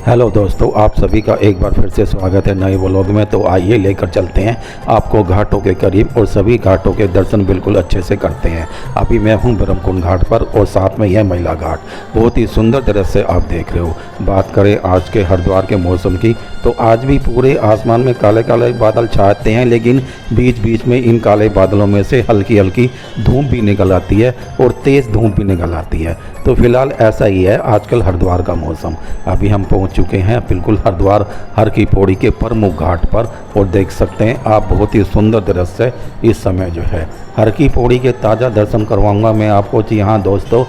Hello दोस्तों, आप सभी का एक बार फिर से स्वागत है नए व्लॉग में। तो आइए लेकर चलते हैं आपको घाटों के करीब और सभी घाटों के दर्शन बिल्कुल अच्छे से करते हैं। अभी मैं हूं ब्रह्मकुंड घाट पर और साथ में यह महिला घाट, बहुत ही सुंदर दृश्य आप देख रहे हो। बात करें आज के हरिद्वार के मौसम की, तो आज भी पूरे आसमान में काले काले बादल छाते हैं, लेकिन बीच बीच में इन काले बादलों में से हल्की हल्की धूप भी निकल आती है और तेज़ धूप भी निकल आती है। तो फिलहाल ऐसा ही है आजकल हरिद्वार का मौसम। अभी हम पहुंच चुके हैं बिल्कुल हरिद्वार हर की पौड़ी के प्रमुख घाट पर और देख सकते हैं आप बहुत ही सुंदर दृश्य इस समय जो है हर की पौड़ी के ताज़ा दर्शन करवाऊंगा मैं आपको। जी हाँ दोस्तों,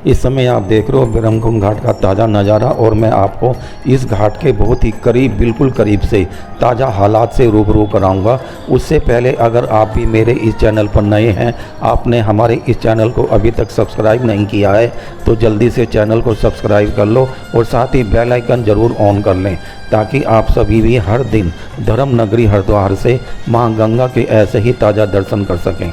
इस समय आप देख रहे हो ब्रह्मकुंड घाट का ताज़ा नज़ारा और मैं आपको इस घाट के बहुत ही करीब, बिल्कुल करीब से ताज़ा हालात से रूबरू कराऊंगा। उससे पहले अगर आप भी मेरे इस चैनल पर नए हैं, आपने हमारे इस चैनल को अभी तक सब्सक्राइब नहीं किया है, तो जल्दी से चैनल को सब्सक्राइब कर लो और साथ ही बेल आइकन ज़रूर ऑन कर लें, ताकि आप सभी भी हर दिन धर्म नगरी हरिद्वार से माँ गंगा के ऐसे ही ताज़ा दर्शन कर सकें।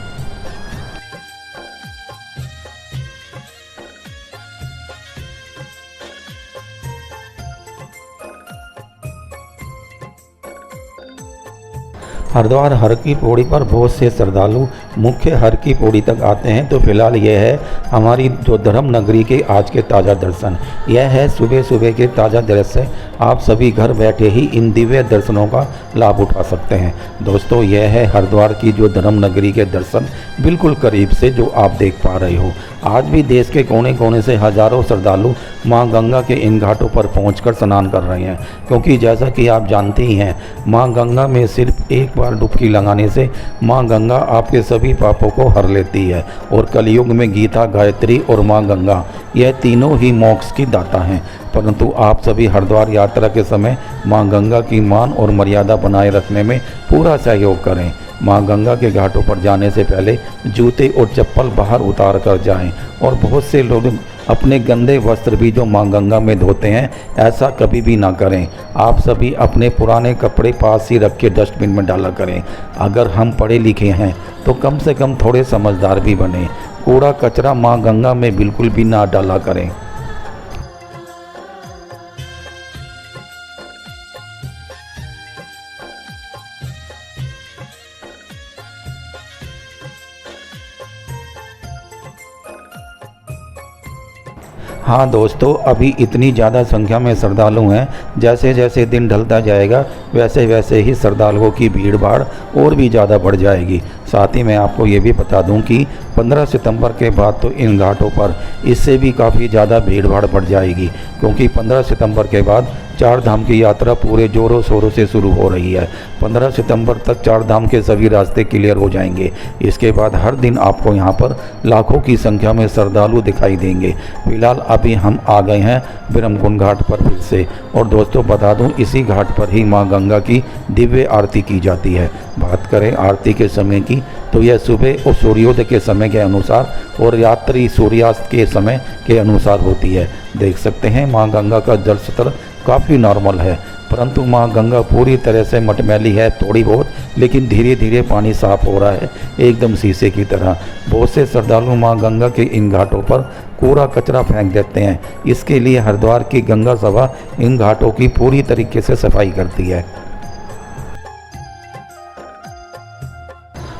हरिद्वार हर की पौड़ी पर बहुत से श्रद्धालु मुख्य हर की पौड़ी तक आते हैं। तो फिलहाल यह है हमारी जो धर्म नगरी के आज के ताज़ा दर्शन। यह है सुबह सुबह के ताज़ा दृश्य। आप सभी घर बैठे ही इन दिव्य दर्शनों का लाभ उठा सकते हैं। दोस्तों, यह है हरिद्वार की जो धर्म नगरी के दर्शन बिल्कुल करीब से जो आप देख पा रहे हो। आज भी देश के कोने कोने से हजारों श्रद्धालु माँ गंगा के इन घाटों पर पहुंचकर स्नान कर रहे हैं, क्योंकि जैसा कि आप जानते ही हैं माँ गंगा में सिर्फ एक बार डुबकी लगाने से माँ गंगा आपके सभी पापों को हर लेती है। और कलयुग में गीता, गायत्री और माँ गंगा यह तीनों ही मोक्ष की दाता हैं। परंतु आप सभी हरिद्वार यात्रा के समय माँ गंगा की मान और मर्यादा बनाए रखने में पूरा सहयोग करें। माँ गंगा के घाटों पर जाने से पहले जूते और चप्पल बाहर उतार कर जाएं। और बहुत से लोग अपने गंदे वस्त्र भी जो माँ गंगा में धोते हैं, ऐसा कभी भी ना करें। आप सभी अपने पुराने कपड़े पास ही रख के डस्टबिन में डाला करें। अगर हम पढ़े लिखे हैं तो कम से कम थोड़े समझदार भी बने। कूड़ा कचरा माँ गंगा में बिल्कुल भी ना डाला करें। हाँ दोस्तों, अभी इतनी ज़्यादा संख्या में श्रद्धालु हैं, जैसे जैसे दिन ढलता जाएगा वैसे वैसे ही श्रद्धालुओं की भीड़ भाड़ और भी ज़्यादा बढ़ जाएगी। साथ ही मैं आपको ये भी बता दूं कि 15 सितंबर के बाद तो इन घाटों पर इससे भी काफ़ी ज़्यादा भीड़ भाड़ बढ़ जाएगी, क्योंकि 15 सितंबर के बाद चार धाम की यात्रा पूरे जोरों शोरों से शुरू हो रही है। 15 सितंबर तक चार धाम के सभी रास्ते क्लियर हो जाएंगे। इसके बाद हर दिन आपको यहाँ पर लाखों की संख्या में श्रद्धालु दिखाई देंगे। फिलहाल अभी हम आ गए हैं ब्रह्मकुंड घाट पर फिर से। और दोस्तों बता दूं, इसी घाट पर ही माँ गंगा की दिव्य आरती की जाती है। बात करें आरती के समय की, तो यह सुबह और सूर्योदय के समय के अनुसार और रात्रि सूर्यास्त के समय के अनुसार होती है। देख सकते हैं माँ गंगा का जल स्तर काफ़ी नॉर्मल है, परंतु माँ गंगा पूरी तरह से मटमैली है थोड़ी बहुत, लेकिन धीरे धीरे पानी साफ हो रहा है एकदम शीशे की तरह। बहुत से श्रद्धालु माँ गंगा के इन घाटों पर कूड़ा कचरा फेंक देते हैं। इसके लिए हरिद्वार की गंगा सभा इन घाटों की पूरी तरीके से सफाई करती है।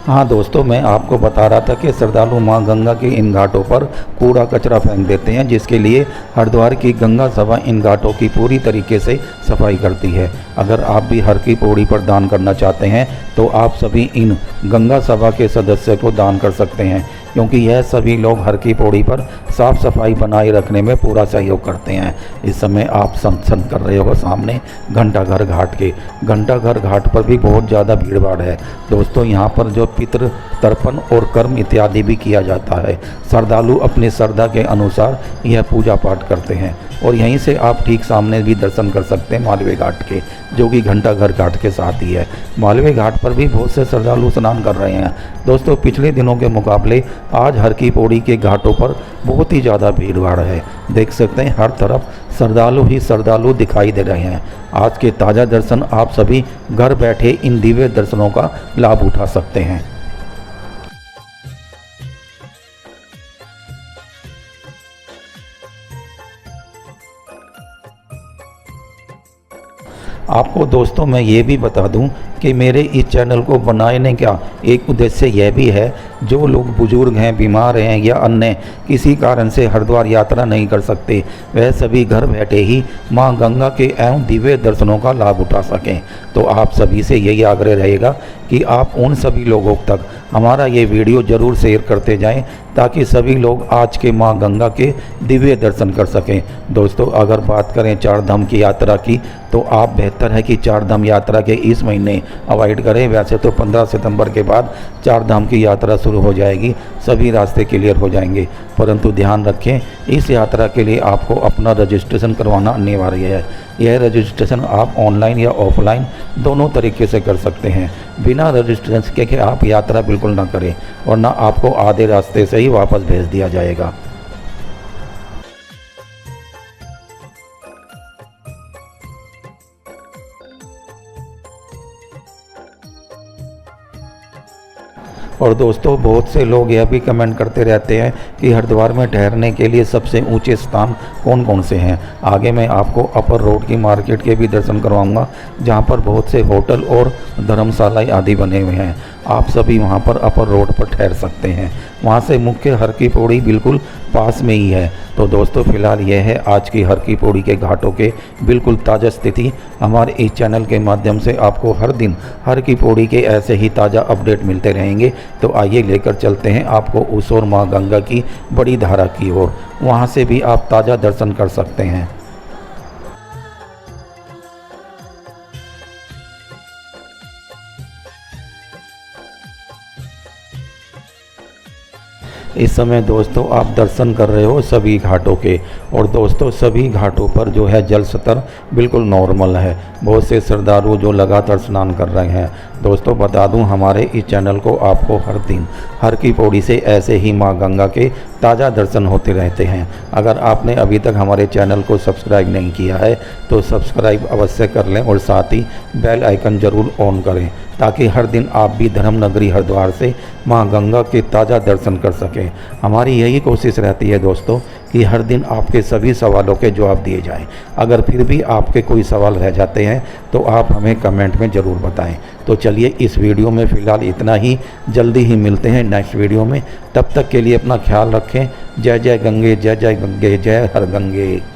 हाँ दोस्तों, मैं आपको बता रहा था कि श्रद्धालु माँ गंगा के इन घाटों पर कूड़ा कचरा फेंक देते हैं, जिसके लिए हरिद्वार की गंगा सभा इन घाटों की पूरी तरीके से सफाई करती है। अगर आप भी हर की पौड़ी पर दान करना चाहते हैं तो आप सभी इन गंगा सभा के सदस्य को दान कर सकते हैं, क्योंकि यह सभी लोग हर की पौड़ी पर साफ सफाई बनाए रखने में पूरा सहयोग करते हैं। इस समय आप दर्शन कर रहे हो सामने घंटाघर घाट के। घंटाघर घाट पर भी बहुत ज़्यादा भीड़ भाड़ है दोस्तों। यहाँ पर जो पितृ तर्पण और कर्म इत्यादि भी किया जाता है। श्रद्धालु अपनी श्रद्धा के अनुसार यह पूजा पाठ करते हैं। और यहीं से आप ठीक सामने भी दर्शन कर सकते हैं मालवीय घाट के, जो कि घंटाघर घाट के साथ ही है। मालवीय घाट पर भी बहुत से श्रद्धालु स्नान कर रहे हैं। दोस्तों पिछले दिनों के मुकाबले आज हर की पौड़ी के घाटों पर बहुत ही ज़्यादा भीड़ भाड़ है। देख सकते हैं हर तरफ श्रद्धालु ही श्रद्धालु दिखाई दे रहे हैं। आज के ताज़ा दर्शन आप सभी घर बैठे इन दिव्य दर्शनों का लाभ उठा सकते हैं। आपको दोस्तों मैं ये भी बता दूं कि मेरे इस चैनल को बनाने का एक उद्देश्य यह भी है, जो लोग बुजुर्ग हैं, बीमार हैं या अन्य किसी कारण से हरिद्वार यात्रा नहीं कर सकते, वह सभी घर बैठे ही मां गंगा के एवं दिव्य दर्शनों का लाभ उठा सकें। तो आप सभी से यही आग्रह रहेगा कि आप उन सभी लोगों तक हमारा ये वीडियो ज़रूर शेयर करते जाएं, ताकि सभी लोग आज के मां गंगा के दिव्य दर्शन कर सकें। दोस्तों अगर बात करें चार धाम की यात्रा की, तो आप बेहतर है कि चार धाम यात्रा के इस महीने अवॉइड करें। वैसे तो 15 सितंबर के बाद चार धाम की यात्रा शुरू हो जाएगी, सभी रास्ते क्लियर हो जाएंगे, परंतु ध्यान रखें इस यात्रा के लिए आपको अपना रजिस्ट्रेशन करवाना अनिवार्य है। यह रजिस्ट्रेशन आप ऑनलाइन या ऑफलाइन दोनों तरीके से कर सकते हैं। बिना रजिस्ट्रेशन के आप यात्रा बिल्कुल ना करें, वरना आपको आधे रास्ते से ही वापस भेज दिया जाएगा। और दोस्तों बहुत से लोग यह भी कमेंट करते रहते हैं कि हरिद्वार में ठहरने के लिए सबसे ऊंचे स्थान कौन कौन से हैं। आगे मैं आपको अपर रोड की मार्केट के भी दर्शन करवाऊंगा, जहां पर बहुत से होटल और धर्मशालाएं आदि बने हुए हैं। आप सभी वहां पर अपर रोड पर ठहर सकते हैं। वहां से मुख्य हर की पौड़ी बिल्कुल पास में ही है। तो दोस्तों फिलहाल यह है आज की हर की पौड़ी के घाटों के बिल्कुल ताज़ा स्थिति। हमारे इस चैनल के माध्यम से आपको हर दिन हर की पौड़ी के ऐसे ही ताज़ा अपडेट मिलते रहेंगे। तो आइए लेकर चलते हैं आपको उस ओर माँ गंगा की बड़ी धारा की ओर, वहाँ से भी आप ताज़ा दर्शन कर सकते हैं। इस समय दोस्तों आप दर्शन कर रहे हो सभी घाटों के, और दोस्तों सभी घाटों पर जो है जल स्तर बिल्कुल नॉर्मल है। बहुत से श्रद्धालु जो लगातार स्नान कर रहे हैं। दोस्तों बता दूं हमारे इस चैनल को आपको हर दिन हर की पौड़ी से ऐसे ही मां गंगा के ताज़ा दर्शन होते रहते हैं। अगर आपने अभी तक हमारे चैनल को सब्सक्राइब नहीं किया है तो सब्सक्राइब अवश्य कर लें, और साथ ही बेल आइकन ज़रूर ऑन करें, ताकि हर दिन आप भी धर्म नगरी हरिद्वार से मां गंगा के ताज़ा दर्शन कर सकें। हमारी यही कोशिश रहती है दोस्तों कि हर दिन आपके सभी सवालों के जवाब दिए जाएं। अगर फिर भी आपके कोई सवाल रह जाते हैं तो आप हमें कमेंट में ज़रूर बताएं। तो चलिए इस वीडियो में फ़िलहाल इतना ही, जल्दी ही मिलते हैं नेक्स्ट वीडियो में। तब तक के लिए अपना ख्याल रखें। जय जय गंगे, जय जय गंगे, जय हर गंगे।